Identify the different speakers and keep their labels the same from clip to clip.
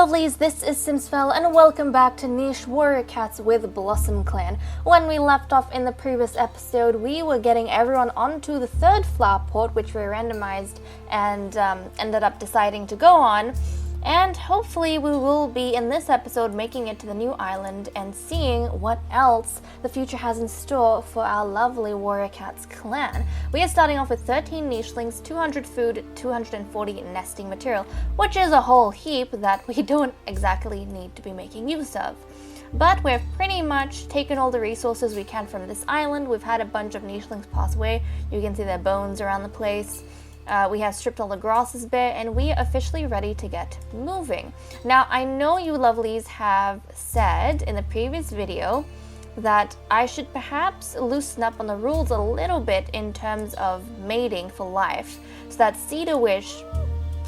Speaker 1: lovelies, this is Simsfell and welcome back to Niche Warrior Cats with Blossom Clan. When we left off in the previous episode, we were getting everyone onto the third flower port, which we randomized and ended up deciding to go on. And hopefully we will be in this episode making it to the new island and seeing what else the future has in store for our lovely Warrior Cats clan. We are starting off with 13 nichelings, 200 food, 240 nesting material, which is a whole heap that we don't exactly need to be making use of. But we've pretty much taken all the resources we can from this island. We've had a bunch of nichelings pass away. You can see their bones around the place. We have stripped all the grasses bare and we are officially ready to get moving. Now, I know you lovelies have said in the previous video that I should perhaps loosen up on the rules a little bit in terms of mating for life, so that Cedar Wish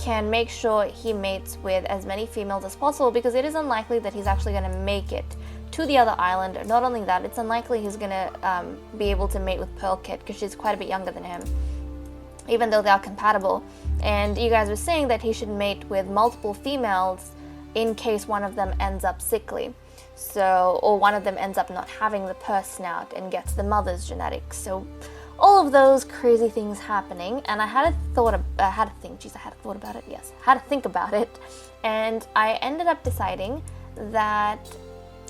Speaker 1: can make sure he mates with as many females as possible, because it is unlikely that he's actually going to make it to the other island. Not only that, it's unlikely he's going to be able to mate with Pearl Kit, because she's quite a bit younger than him, even though they are compatible. And you guys were saying that he should mate with multiple females in case one of them ends up sickly, or one of them ends up not having the purse snout and gets the mother's genetics. So all of those crazy things happening, and I had to think about it, and I ended up deciding that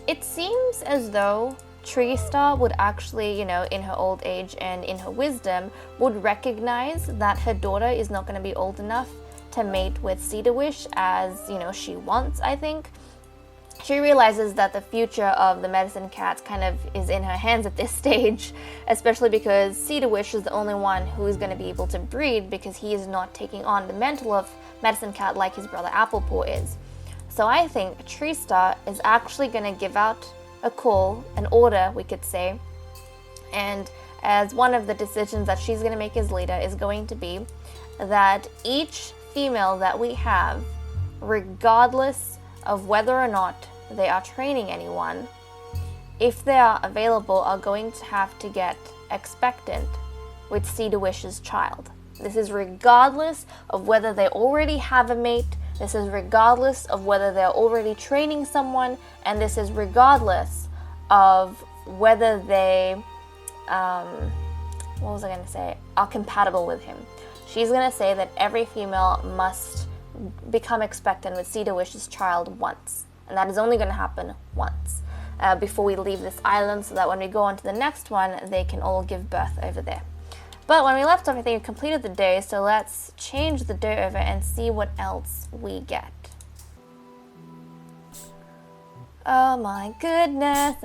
Speaker 1: it seems as though Tree Star would actually, in her old age and in her wisdom, would recognize that her daughter is not going to be old enough to mate with Cedar Wish as, she wants, I think. She realizes that the future of the medicine cats kind of is in her hands at this stage, especially because Cedar Wish is the only one who is going to be able to breed, because he is not taking on the mantle of medicine cat like his brother Applepaw is. So I think Tree Star is actually going to give out a call, an order, we could say, and as one of the decisions that she's going to make as leader is going to be that each female that we have, regardless of whether or not they are training anyone, if they are available, are going to have to get expectant with Cedar Wish's child. This is regardless of whether they already have a mate. This is regardless of whether they're already training someone, and this is regardless of whether they, are compatible with him. She's going to say that every female must become expectant with Cedar Wish's child once, and that is only going to happen once before we leave this island, so that when we go on to the next one, they can all give birth over there. But when we left off, I think we completed the day, so let's change the day over and see what else we get. Oh my goodness,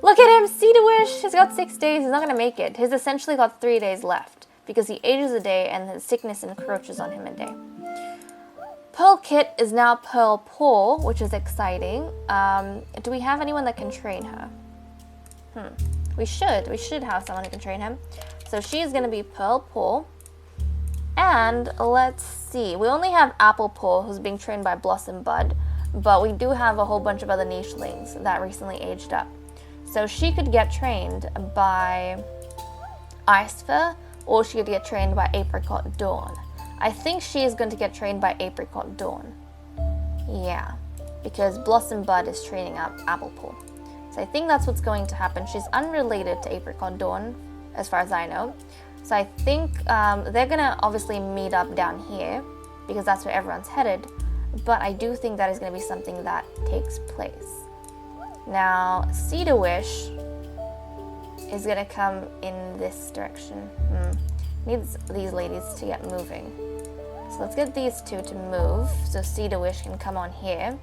Speaker 1: Look at him, Cedar Wish! He's got 6 days, he's not going to make it. He's essentially got 3 days left, because he ages a day and his sickness encroaches on him a day. Pearl Kit is now Pearl Paw, which is exciting. Do we have anyone that can train her? We should have someone who can train him. So she's going to be Pearl Paw. And let's see. We only have Apple Paw, who's being trained by Blossom Bud. But we do have a whole bunch of other nichelings that recently aged up. So she could get trained by Icefur, or she could get trained by Apricot Dawn. I think she is going to get trained by Apricot Dawn. Yeah, because Blossom Bud is training up Apple Paw. So I think that's what's going to happen. She's unrelated to Apricot Dawn, as far as I know. So I think they're going to obviously meet up down here, because that's where everyone's headed. But I do think that is going to be something that takes place. Now, Cedar Wish is going to come in this direction. Needs these ladies to get moving. So let's get these two to move, so Cedar Wish can come on here.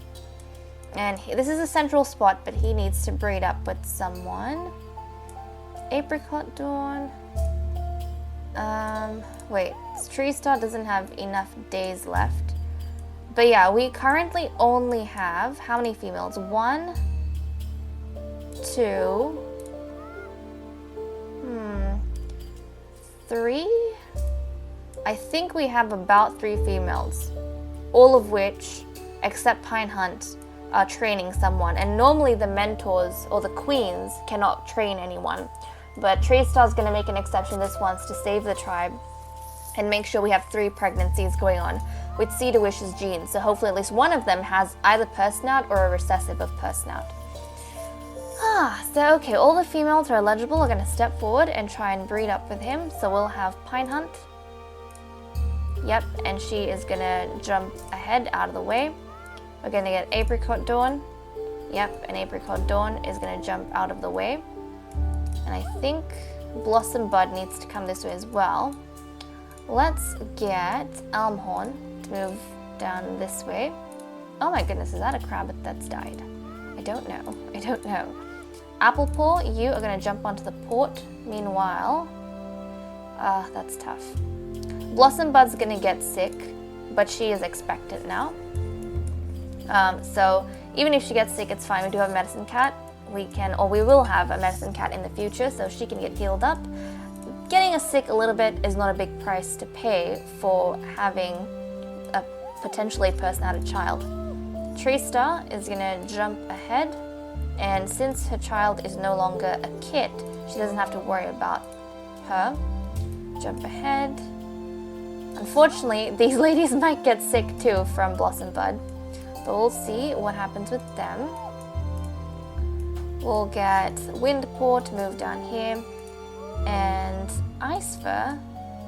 Speaker 1: And this is a central spot, but he needs to breed up with someone. Apricot Dawn. Wait, Tree Star doesn't have enough days left. But yeah, we currently only have, how many females? 1, 2, 3? I think we have about 3 females. All of which, except Pine Hunt, are training someone, and normally the mentors or the queens cannot train anyone, but Tree Star's going to make an exception this once to save the tribe and make sure we have 3 pregnancies going on. with C2wish's genes, so hopefully at least one of them has either Personout or a recessive of Personout. So okay, all the females who are eligible are going to step forward and try and breed up with him. So we'll have Pine Hunt. Yep, and she is going to jump ahead out of the way. We're going to get Apricot Dawn. Yep, and Apricot Dawn is going to jump out of the way. And I think Blossom Bud needs to come this way as well. Let's get Elmhorn to move down this way. Oh my goodness, is that a crab that's died? I don't know. Applepaw, you are going to jump onto the port. Meanwhile, that's tough. Blossom Bud's going to get sick, but she is expectant now. So even if she gets sick, it's fine. We do have a medicine cat. We will have a medicine cat in the future, so she can get healed up. Getting us sick a little bit is not a big price to pay for having a potentially Personated child. Tree Star is going to jump ahead, and since her child is no longer a kit, she doesn't have to worry about her. Jump ahead. Unfortunately, these ladies might get sick too from Blossom Bud, but we'll see what happens with them. We'll get Windpaw to move down here, and Icefur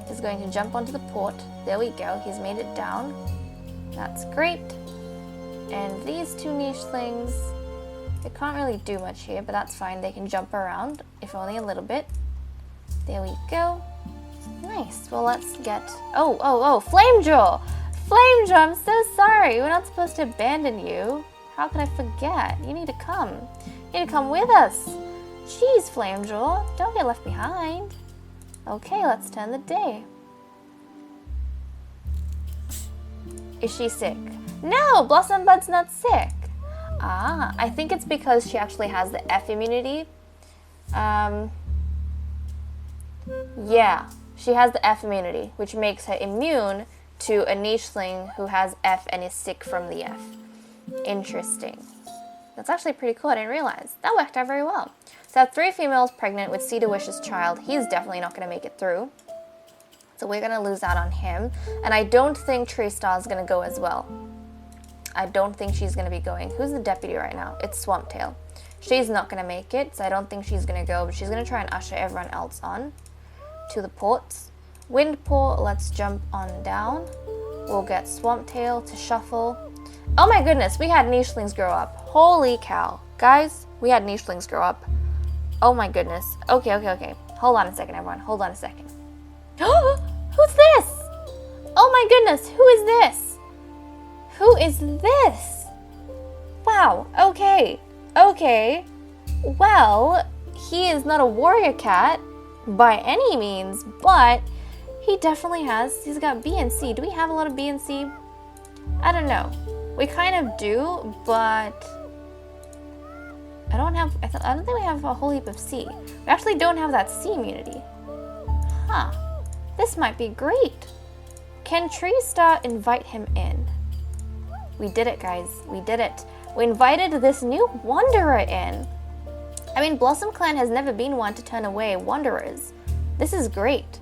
Speaker 1: is going to jump onto the port. There we go, he's made it down. That's great. And these two nichelings, they can't really do much here, but that's fine. They can jump around, if only a little bit. There we go. Nice. Well, let's get... Oh, Flamejaw! Flamejaw, I'm so sorry. We're not supposed to abandon you. How could I forget? You need to come. You need to come with us. Jeez, Flamejaw, don't get left behind. Okay, let's turn the day. Is she sick? No, Blossom Bud's not sick. I think it's because she actually has the F immunity. Yeah, she has the F immunity, which makes her immune to a nicheling who has F and is sick from the F. Interesting. That's actually pretty cool. I didn't realize. That worked out very well. So I have 3 females pregnant with C2wish's child. He's definitely not going to make it through. So we're going to lose out on him. And I don't think Tree Star is going to go as well. I don't think she's going to be going. Who's the deputy right now? It's Swamptail. She's not going to make it, so I don't think she's going to go, but she's going to try and usher everyone else on to the ports. Windpaw, let's jump on down. We'll get Swamptail to shuffle. Oh my goodness, we had nichelings grow up. Holy cow. Guys, we had nichelings grow up. Oh my goodness. Okay. Hold on a second, everyone. Hold on a second. Who's this? Oh my goodness, who is this? Who is this? Wow, okay. Well, he is not a warrior cat by any means, but he definitely he's got B and C. Do we have a lot of B and C? I don't know. We kind of do, but I don't think we have a whole heap of C. We actually don't have that C immunity. Huh. This might be great. Can Tree Star invite him in? We did it, guys. We did it. We invited this new wanderer in. I mean, Blossom Clan has never been one to turn away wanderers. This is great.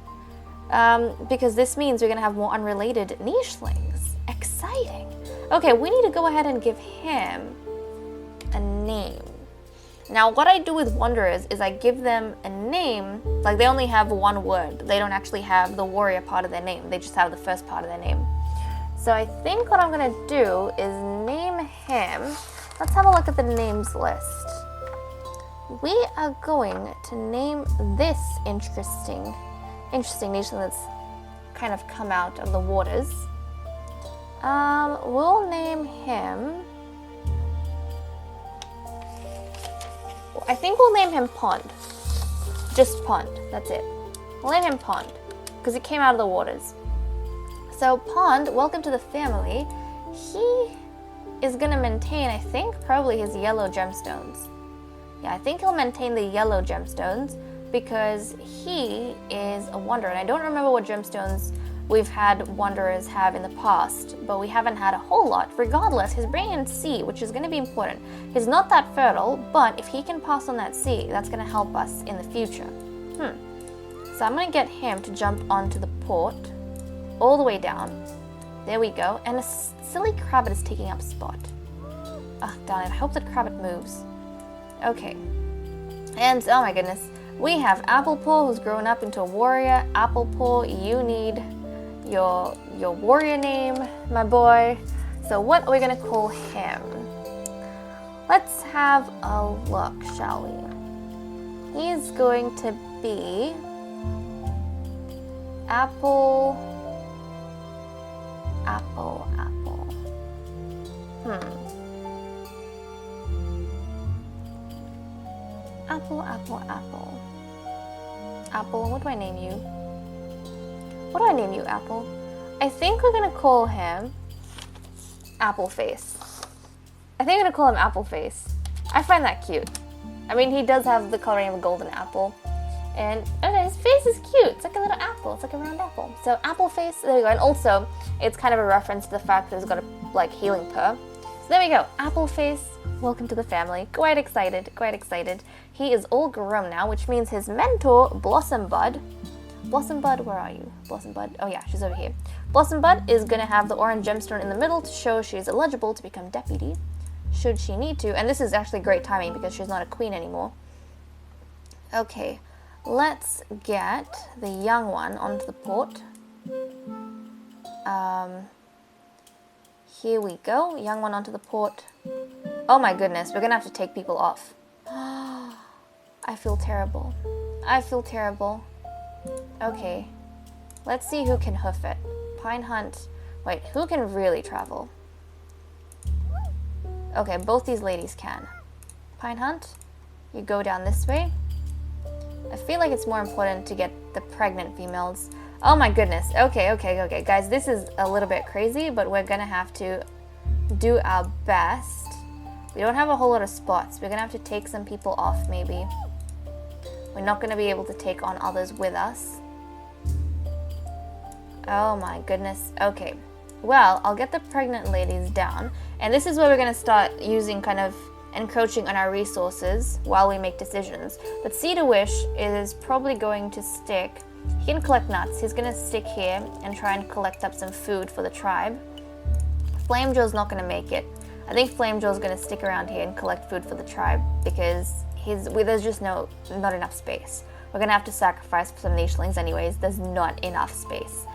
Speaker 1: Because this means we're going to have more unrelated nichelings. Exciting. Okay, we need to go ahead and give him a name. Now, what I do with wanderers is I give them a name. Like, they only have one word. They don't actually have the warrior part of their name. They just have the first part of their name. So I think what I'm going to do is name him. Let's have a look at the names list. We are going to name this interesting nicheling that's kind of come out of the waters. We'll name him... I think we'll name him Pond. Just Pond, that's it. We'll name him Pond, because it came out of the waters. So Pond, welcome to the family. He is going to maintain, I think, probably his yellow gemstones. Yeah, I think he'll maintain the yellow gemstones because he is a wanderer. And I don't remember what gemstones we've had wanderers have in the past, but we haven't had a whole lot. Regardless, he's bringing in C, which is going to be important. He's not that fertile, but if he can pass on that C, that's going to help us in the future. So I'm going to get him to jump onto the port all the way down. There we go. And a silly Crabbit is taking up spot. Ah, darn it. I hope that Crabbit moves. Okay. And, oh my goodness. We have Applepaw, who's grown up into a warrior. Applepaw, you need your warrior name, my boy. So what are we going to call him? Let's have a look, shall we? He's going to be Apple. Apple. Apple, what do I name you? What do I name you, Apple? I think we're gonna call him Appleface. I think I'm gonna call him Appleface. I find that cute. I mean, he does have the coloring of a golden apple. And his face is cute. It's like a little apple. It's like a round apple. So Appleface, there we go. And also, it's kind of a reference to the fact that he's got a healing purr. So there we go. Appleface, welcome to the family. Quite excited, quite excited. He is all grown now, which means his mentor, Blossom Bud. Blossom Bud, where are you? Blossom Bud, oh yeah, she's over here. Blossom Bud is gonna have the orange gemstone in the middle to show she's eligible to become deputy, should she need to. And this is actually great timing because she's not a queen anymore. Okay. Let's get the young one onto the port. Here we go. Young one onto the port. Oh my goodness, we're gonna have to take people off. I feel terrible. I feel terrible. Okay. Let's see who can hoof it. Pine Hunt. Wait, who can really travel? Okay, both these ladies can. Pine Hunt, you go down this way. I feel like it's more important to get the pregnant females. Oh my goodness. Okay. Guys, this is a little bit crazy, but we're gonna have to do our best. We don't have a whole lot of spots. We're gonna have to take some people off, maybe. We're not gonna be able to take on others with us. Oh my goodness. Okay. Well, I'll get the pregnant ladies down. And this is where we're gonna start using kind of encroaching on our resources while we make decisions. But Cedar Wish is probably going to stick. He can collect nuts. He's going to stick here and try and collect up some food for the tribe. Flame Joe's not going to make it. I think Flame Joe's going to stick around here and collect food for the tribe because there's just not enough space. We're going to have to sacrifice some nichelings anyways. There's not enough space.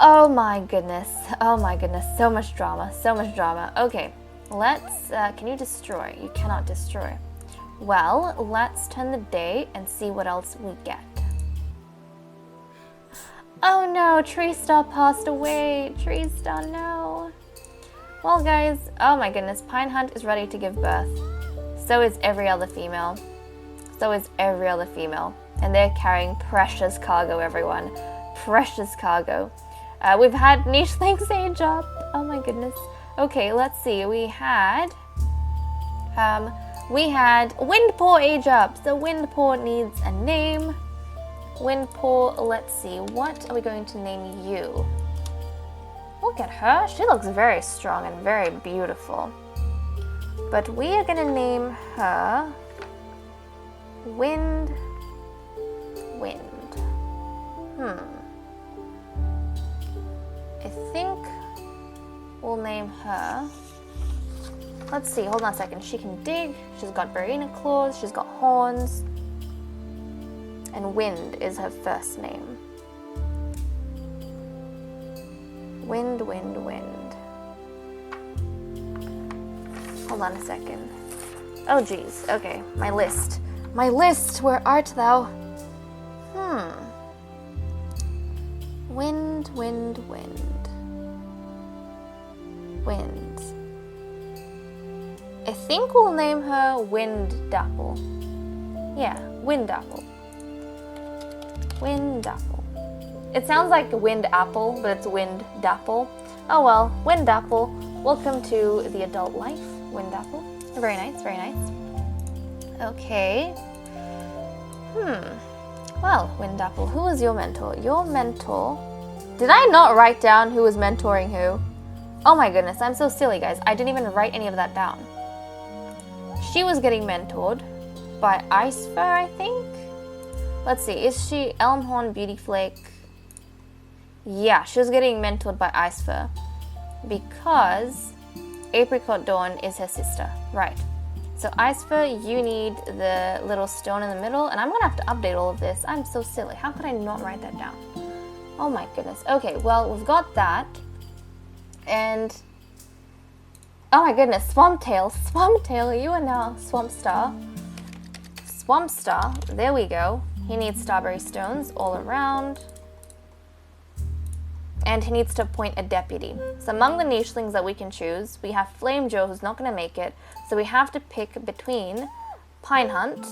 Speaker 1: Oh my goodness. Oh my goodness. So much drama. So much drama. Okay. Let's, can you destroy? You cannot destroy. Well, let's turn the day and see what else we get. Oh no, Tree Star passed away. Tree Star, no. Well guys, oh my goodness, Pine Hunt is ready to give birth. So is every other female. So is every other female. And they're carrying precious cargo, everyone. Precious cargo. We've had nichelings age up. Oh my goodness. Okay, let's see. We had Windpaw age up. So Windpaw needs a name. Windpaw, let's see. What are we going to name you? Look at her. She looks very strong and very beautiful. But we are going to name her Wind. I think we'll name her. Let's see, hold on a second. She can dig. She's got Barina claws. She's got horns. And Wind is her first name. Wind. Hold on a second. Oh geez, okay, my list. My list, where art thou? Wind. I think we'll name her Windapple. Yeah, Windapple. It sounds like Wind Apple, but it's Windapple. Oh well, Windapple. Welcome to the adult life, Windapple. Very nice, very nice. Okay. Well, Windapple, who was your mentor? Your mentor... Did I not write down who was mentoring who? Oh my goodness, I'm so silly, guys. I didn't even write any of that down. She was getting mentored by Icefur, I think? Let's see, is she Elmhorn, Beautyflake? Yeah, she was getting mentored by Icefur. Because Apricot Dawn is her sister. Right. So Icefur, you need the little stone in the middle. And I'm going to have to update all of this. I'm so silly. How could I not write that down? Oh my goodness. Okay, well, we've got that. And... oh my goodness, Swamptail. Swamptail, you are now Swampstar. Swampstar, there we go. He needs Starberry Stones all around. And he needs to appoint a deputy. So among the nichelings that we can choose, we have Flame Joe, who's not going to make it. So we have to pick between Pine Hunt,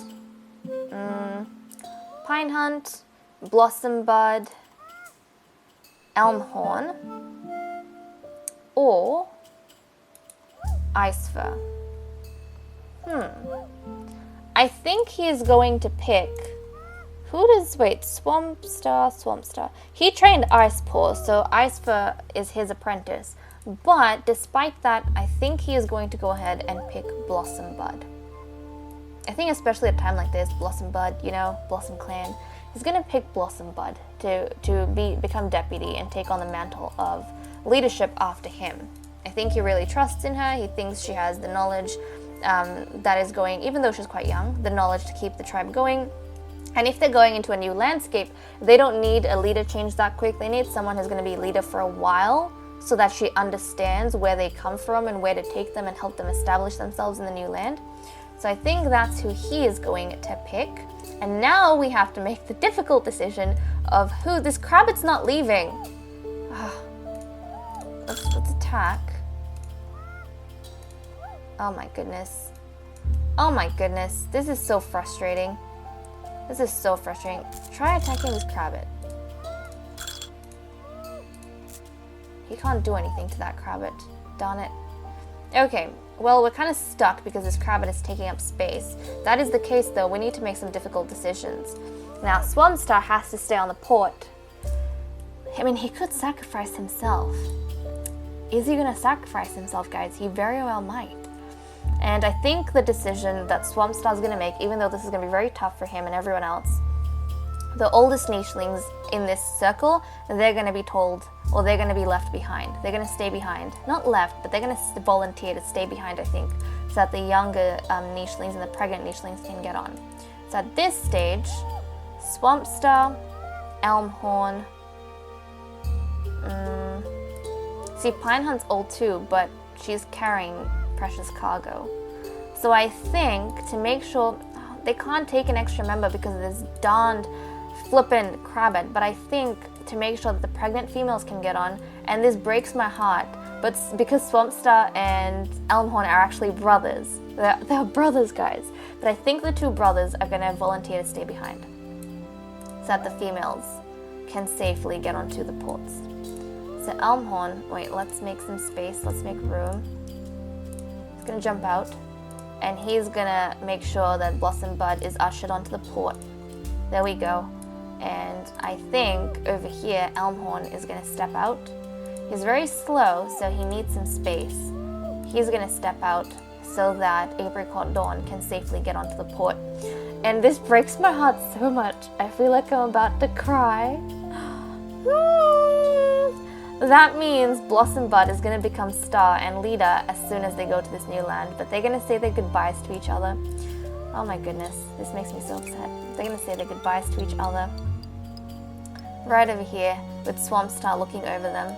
Speaker 1: Blossom Bud, Elmhorn, or Icefur. I think he's going to pick... who does... wait, Swampstar. He trained Icepaw, so Icefur is his apprentice. But despite that, I think he is going to go ahead and pick Blossom Bud. I think especially at a time like this, Blossom Bud, you know, Blossom Clan, he's going to pick Blossom Bud to become deputy and take on the mantle of leadership after him. I think he really trusts in her. He thinks she has the knowledge that is going, even though she's quite young, the knowledge to keep the tribe going. And if they're going into a new landscape, they don't need a leader change that quick. They need someone who's going to be leader for a while so that she understands where they come from and where to take them and help them establish themselves in the new land. So I think that's who he is going to pick. And now we have to make the difficult decision of who... this Crabbit's not leaving. Let's attack. Oh my goodness. Oh my goodness. This is so frustrating. This is so frustrating. Try attacking this Crabbit. He can't do anything to that Crabbit. Darn it. Okay, well, we're kind of stuck because this Crabbit is taking up space. That is the case, though. We need to make some difficult decisions. Now, Swampstar has to stay on the port. I mean, he could sacrifice himself. Is he going to sacrifice himself, guys? He very well might. And I think the decision that Swampstar is going to make, even though this is going to be very tough for him and everyone else, the oldest nichelings in this circle, they're going to be told, or they're going to be left behind. They're going to stay behind. Not left, but they're going to volunteer to stay behind, I think, so that the younger nichelings and the pregnant nichelings can get on. So at this stage, Swampstar, Elmhorn. See, Pinehunt's old too, but she's carrying precious cargo. So I think to make sure they can't take an extra member because of this darned flippin' Crabbit, but I think to make sure that the pregnant females can get on, and this breaks my heart, but because Swampstar and Elmhorn are actually brothers. They're brothers, guys. But I think the two brothers are going to volunteer to stay behind so that the females can safely get onto the ports. So Elmhorn, wait, let's make some space, let's make room. He's going to jump out, and he's going to make sure that Blossom Bud is ushered onto the port. There we go. And I think over here, Elmhorn is going to step out. He's very slow, so he needs some space. He's going to step out so that Apricot Dawn can safely get onto the port. And this breaks my heart so much. I feel like I'm about to cry. That means Blossom Bud is going to become star and leader as soon as they go to this new land, but they're going to say their goodbyes to each other. Oh my goodness, this makes me so upset. They're going to say their goodbyes to each other. Right over here, with Swampstar looking over them.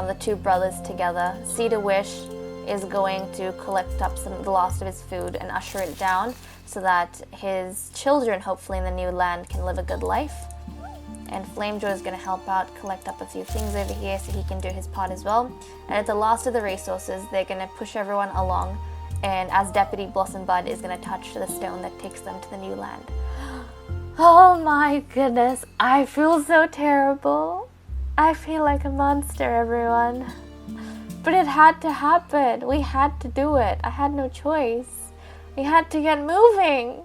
Speaker 1: The two brothers together. Cedar Wish is going to collect up the last of his food and usher it down so that his children, hopefully in the new land, can live a good life. And Flamejoy is going to help out, collect up a few things over here so he can do his part as well. And at the last of the resources, they're going to push everyone along. And as Deputy, Blossom Bud is going to touch the stone that takes them to the new land. Oh my goodness, I feel so terrible. I feel like a monster, everyone. But it had to happen. We had to do it. I had no choice. We had to get moving.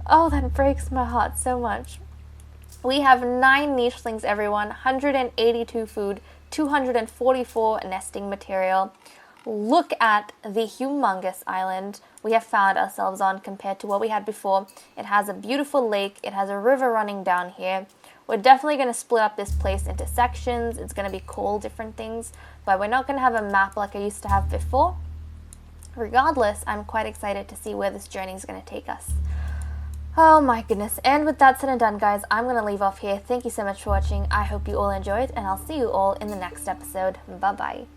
Speaker 1: Oh, that breaks my heart so much. We have 9 nichelings, everyone, 182 food, 244 nesting material. Look at the humongous island we have found ourselves on compared to what we had before. It has a beautiful lake. It has a river running down here. We're definitely going to split up this place into sections. It's going to be called different things, but we're not going to have a map like I used to have before. Regardless, I'm quite excited to see where this journey is going to take us. Oh my goodness. And with that said and done, guys, I'm going to leave off here. Thank you so much for watching. I hope you all enjoyed, and I'll see you all in the next episode. Bye-bye.